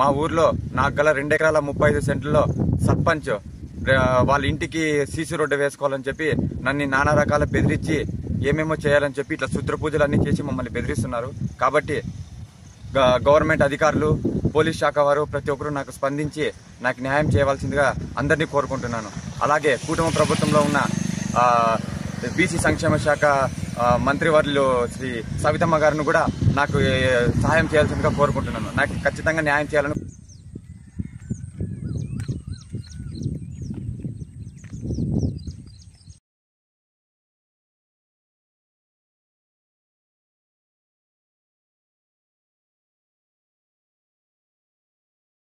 మా ఊర్లో నాకు గల 2 ఎకరాల 35 సెంట్లలో సర్పంచ్ వాళ్ళ ఇంటికి సీసీ రోడ్డు వేసుకోవాలని చెప్పి నన్ను నానా రకాల బెదిరించి ఏమేమో చేయాలని చెప్పి ఇట్లా శుద్ర పూజలు అన్ని చేసి మమ్మల్ని బెదిరిస్తున్నారు. కాబట్టి గవర్నమెంట్ అధికారులు, పోలీస్ శాఖ వారు ప్రతి ఒక్కరూ నాకు స్పందించి నాకు న్యాయం చేయవలసిందిగా అందరినీ కోరుకుంటున్నాను. అలాగే కుటుంబ ప్రభుత్వంలో ఉన్న బీసీ సంక్షేమ శాఖ మంత్రివర్యులు శ్రీ సవితమ్మ గారిని కూడా నాకు సహాయం చేయాల్సిందిగా కోరుకుంటున్నాను. నాకు ఖచ్చితంగా న్యాయం చేయాలని